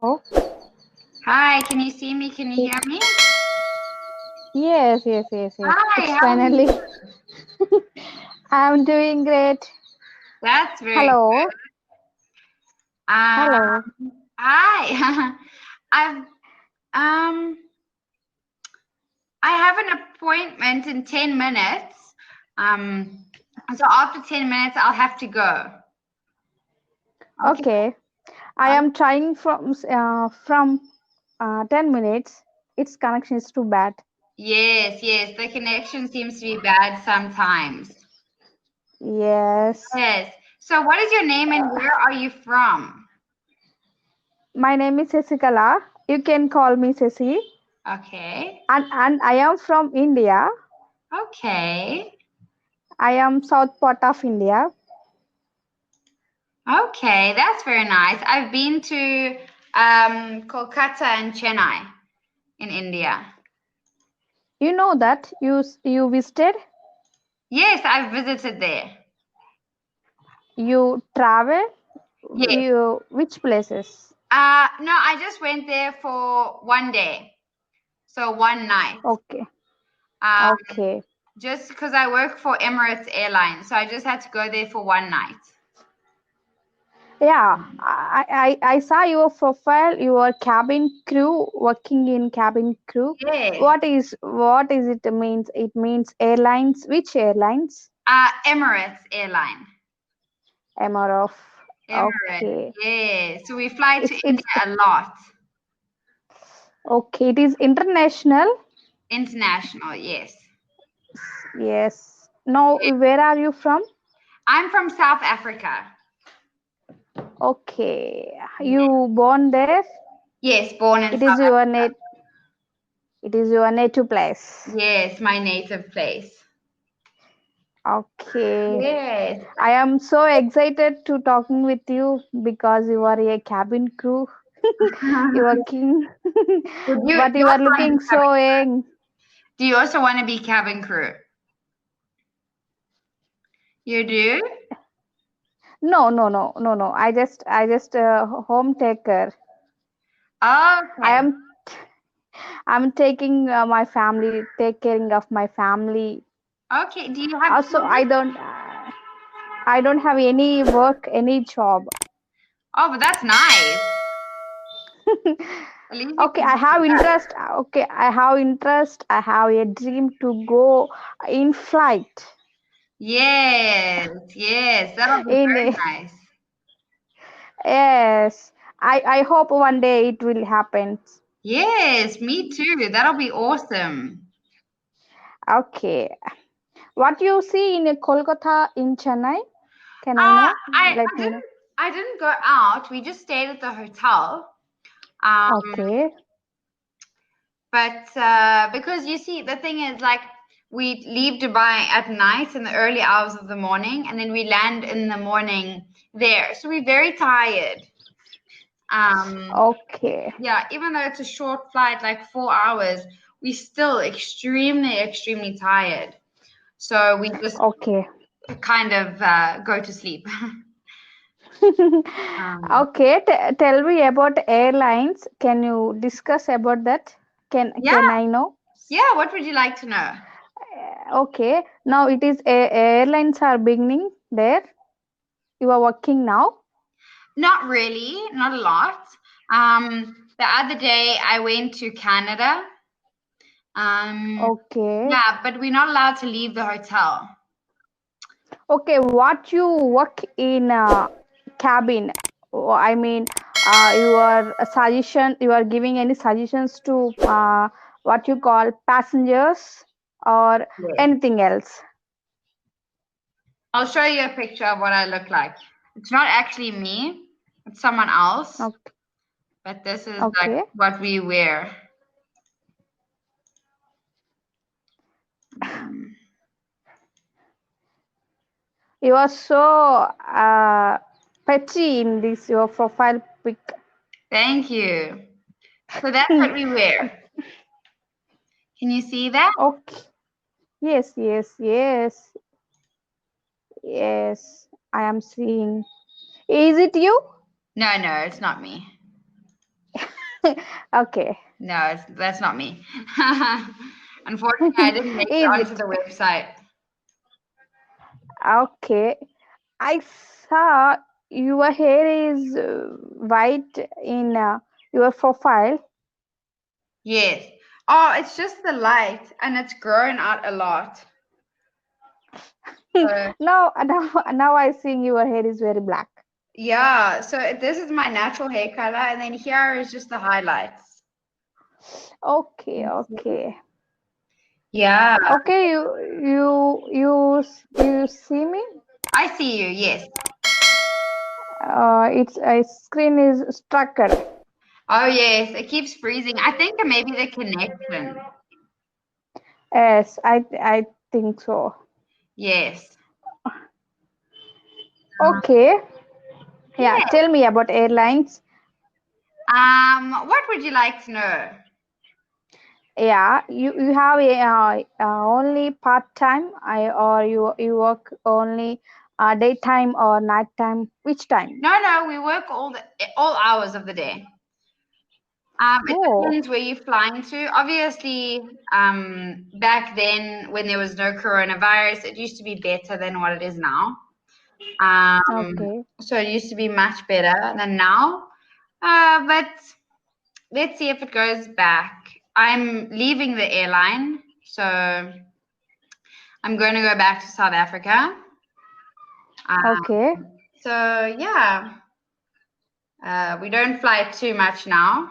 Oh, Hi, can you see me? Can you hear me? yes. Hi, It's how are you? finally. I'm doing great. That's very Hello, good. hello. Hi. I've um I have an appointment in 10 minutes. Um so after 10 minutes I'll have to go. Okay. Okay, I am trying from 10 minutes. Its connection is too bad. Yes, the connection seems to be bad sometimes. Yes. Yes. So what is your name and where are you from? My name is Sasikala. You can call me Sasi. Okay. And I am from India. Okay. I am south part of India. Okay, that's very nice. I've been to Kolkata and Chennai in India. You know that you visited. Yes, I've visited there. You travel. Yes. You which places? No, I just went there for one day, so one night. Okay. Um, Okay. just because I work for Emirates Airlines, so I just had to go there for one night. Yeah, I saw your profile, your cabin crew, working in cabin crew. Yes. What is it means? It means airlines. Which airlines? Emirates Airline. MRF. Emirates. Okay. Yes. So we fly to It's India a lot. okay. It is international. International. Yes. Yes. Now, where are you from? I'm from South Africa. Okay. Yes. You born there? Yes, born in It South is your Africa. nat. It is your native place. Yes, my native place. Okay. Yes. I am so excited to talking with you because you are a cabin crew. You are king, Would you but you you are also want to looking be cabin? so young. Do you also want to be cabin crew? You do? No. I just home taker. I Okay. am I'm taking my family, take caring of my family. Okay. Do you have Also, children? I don't have any work, any job. Oh, but that's nice. At least you Okay, can I do have that. interest. Okay, I have interest. I have a dream to go in flight. Yes, that'll be In very a, nice. yes, I hope one day it will happen. Yes, me too. That'll be awesome. Okay, what you see in Kolkata in Chennai? Can I Uh, know? I Let I me know. didn't I didn't go out. We just stayed at the hotel. Um, Okay, But because you see, the thing is, like, we leave Dubai at night in the early hours of the morning, and then we land in the morning there. So we're very tired. Um, okay, yeah, even though it's a short flight, like 4 hours, we're still extremely tired. So we just okay. kind of go to sleep. Um, Okay, tell me about airlines. Can you discuss about that? yeah, Can I know? yeah. What would you like to know? Okay, now it is airlines are beginning there. You are working now. Not really, not a lot. The other day I went to Canada. Um, Okay, yeah, but we're not allowed to leave the hotel. okay. What you work in cabin? I mean, your suggestion. You are giving any suggestions to what you call passengers or Yes. anything else? I'll show you a picture of what I look like. It's not actually me, it's someone else, Okay, but this is like okay. what we wear. Mm. You are so petty in this your profile pic. Thank you. So that's what we wear. Can you see that? Okay. Yes. Yes, I am seeing. Is it you? No, it's not me. Okay. No, that's not me. Unfortunately, I didn't make it Is onto it? the website. Okay. I saw your hair is white in your profile. Yes. Oh, it's just the light, and it's grown out a lot. So Now I see your hair is very black. yeah, so this is my natural hair color, and then here is just the highlights. Okay, okay, Yeah, okay. You see me? I see you. Yes. It's screen is stuck. Oh yes, it keeps freezing. I think maybe the connection. Yes, I think so. Yes. Okay. Yeah, Yeah. tell me about airlines. What would you like to know? Yeah, you have only part time, or you work only daytime or nighttime. Which time? No, no, we work all hours of the day. It Oh, depends where you're flying to. Obviously, back then when there was no coronavirus, it used to be better than what it is now. okay, So it used to be much better than now. But let's see if it goes back. I'm leaving the airline, so I'm going to go back to South Africa. okay, So yeah, we don't fly too much now.